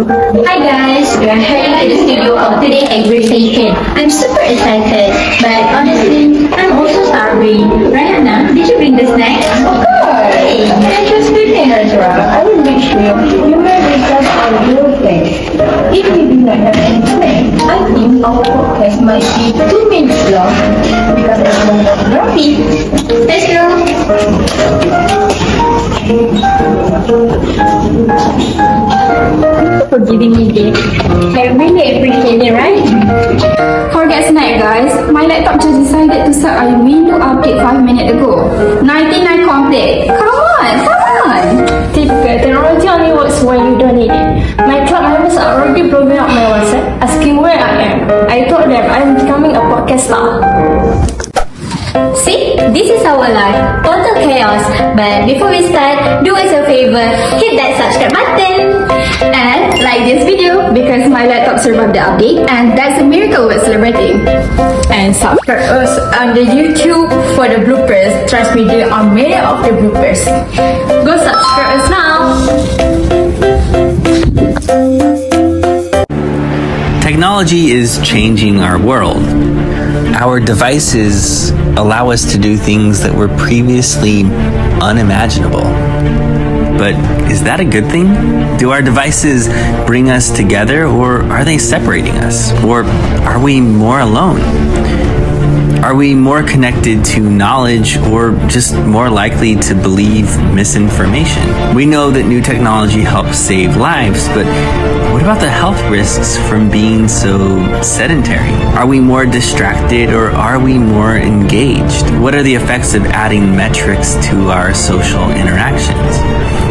Hi guys, we are heading to the studio of today's exhibition. I'm super excited, but honestly, I'm also starving. RAIHANAH, did you bring the snacks? Of course! Hey. I just speaking as well. I will make sure you will discuss our real things. If you do not have any time, I think our podcast might be 2 minutes long because I don't have RAFEE. Let's go! For giving me this. I really appreciate it, right? Forget snack guys, my laptop just decided to start a window update 5 minutes ago. 99 complete. Come on! Typical, technology only works when you don't need it. My club members are already blowing up my WhatsApp, asking where I am. I told them I'm becoming a podcast star. See, this is our life, total chaos. But before we start, do us a favor, hit that subscribe button And like this video because my laptop survived the update and that's a miracle we're celebrating. And subscribe us on the YouTube for the bloopers. Trust me, there are many of the bloopers. Go subscribe us now. Technology is changing our world. Our devices allow us to do things that were previously unimaginable. But is that a good thing? Do our devices bring us together, or are they separating us? Or are we more alone? Are we more connected to knowledge, or just more likely to believe misinformation? We know that new technology helps save lives, but what about the health risks from being so sedentary? Are we more distracted, or are we more engaged? What are the effects of adding metrics to our social interactions?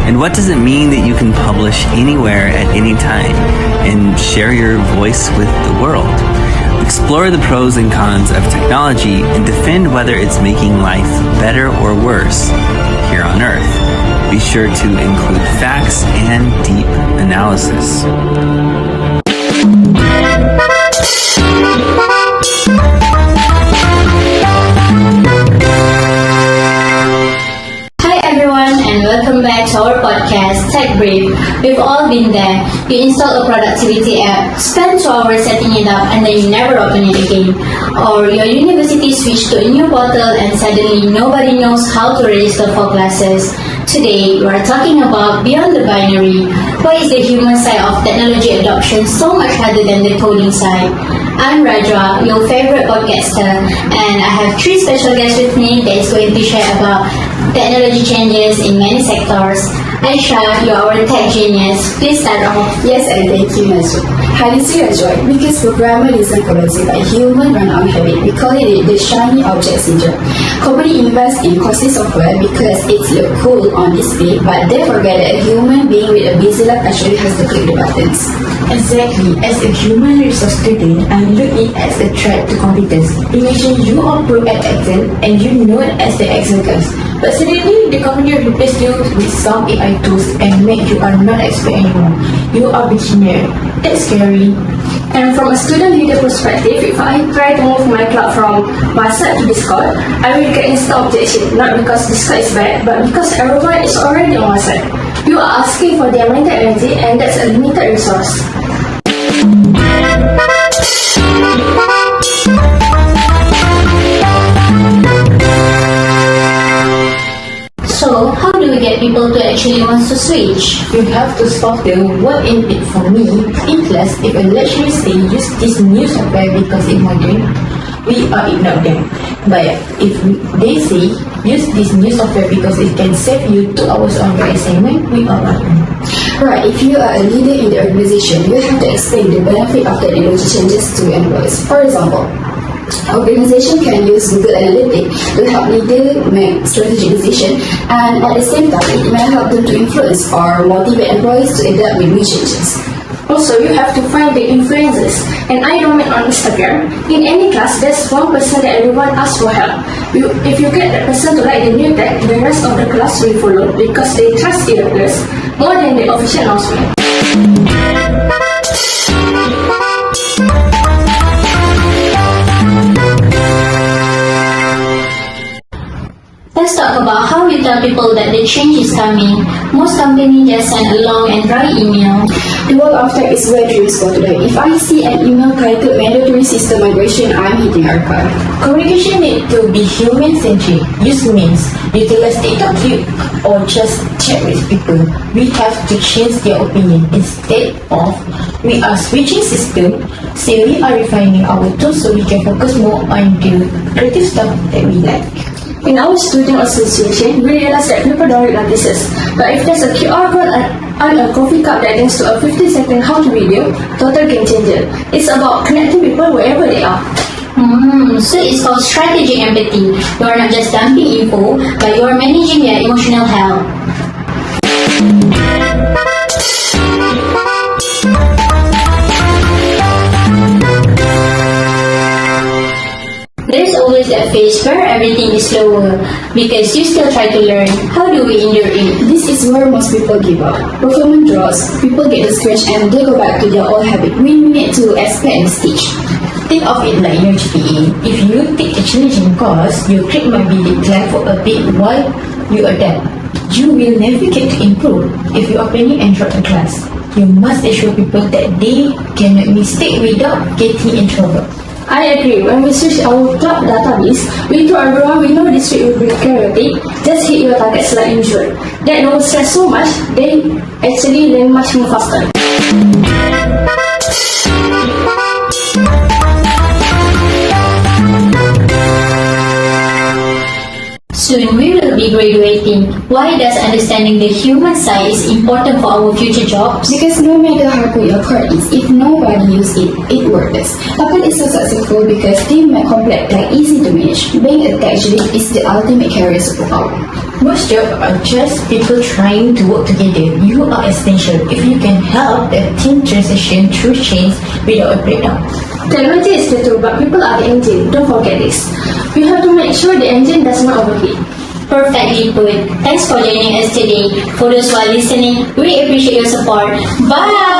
And what does it mean that you can publish anywhere at any time and share your voice with the world? Explore the pros and cons of technology and defend whether it's making life better or worse here on Earth. Be sure to include facts and deep analysis. And welcome back to our podcast, Tech Brief. We've all been there. You install a productivity app, spend 2 hours setting it up, and then you never open it again. Or your university switched to a new portal and suddenly nobody knows how to register for classes. Today, we are talking about beyond the binary. Why is the human side of technology adoption so much harder than the coding side? I'm RAJWA, your favorite podcaster, and I have 3 special guests with me that is going to share about technology changes in many sectors. AISYAH, you are our tech genius. Please start off. Yes, and thank you, Najwa. Highly enjoyed because programmer isn't corrosive by human run-on habit. We call it the shiny object syndrome. Company invest in costly software because it's look cool on display, but they forget that a human being with a busy life actually has to click the buttons. Exactly. As a human resource student, I look it as a threat to competence. Imagine you are pro at Excel and you know it as the Excel guys. But suddenly, the company replaces you with some AI tools and make you are not expert anymore. You are beginner. That's scary. And from a student leader perspective, if I try to move my club from WhatsApp to Discord, I will get instant objection, not because Discord is bad, but because everyone is already on WhatsApp. You are asking for their mental energy, and that's a limited resource. So, how do we get people to actually want to switch? You have to spot the what in it for me. In class, if a lecturer say use this new software because it's modern, we are ignore them. But if they say use this new software because it can save you 2 hours on your assignment, we are welcome. Right, if you are a leader in the organization, you have to explain the benefit of technology changes to employees. For example, organization can use Google Analytics to help leaders make strategic decisions, and at the same time, it may help them to influence or motivate employees to adapt with new changes. Also, you have to find the influencers. And I don't mean on Instagram. In any class, there's one person that everyone asks for help. If you get that person to like the new tech, the rest of the class will follow because they trust the others more than the official announcement. Let's talk about how you tell people that they the change is coming, most companies just send a long and dry email. The world after is where dreams go today. If I see an email titled mandatory system migration, I'm hitting archive. Communication needs to be human-centric. Use means utilize data view or just chat with people. We have to change their opinion instead of we are switching system. Say we are refining our tools so we can focus more on the creative stuff that we like. In our student association, we realized that people don't read notices. But if there's a QR code on a coffee cup that links to a 15-second how-to video, total game changer. It's about connecting people wherever they are. So it's called strategic empathy. You are not just dumping info, but you are managing their emotional health. There's always that phase where everything is slower because you still try to learn. How do we endure it? This is where most people give up. Performance drops, people get discouraged and they go back to their old habit. We need to expect and teach. Think of it like your GPA. If you take a challenging course, your grade might be declined for a bit while you adapt. You will never get to improve if you are planning and drop the class. You must assure people that they can make mistakes without getting in trouble. I agree. When we switch our club database, we told everyone we know this week will be chaotic. Just hit your targets like usual. That don't stress so much, they actually learn much more faster. Soon we will be graduating. Why does understanding the human side is important for our future jobs? Because no matter how good your card is, if nobody uses it, it worthless. Apple is so successful because they make complex like easy to manage. Being a tech genius is the ultimate career superpower. Most jobs are just people trying to work together. You are essential if you can help the team transition through change without a breakdown. Technology is the tool, but people are the engine. Don't forget this. We have to make sure the engine does not overheat. Perfectly put. Thanks for joining us today. For those who are listening, we appreciate your support. Bye!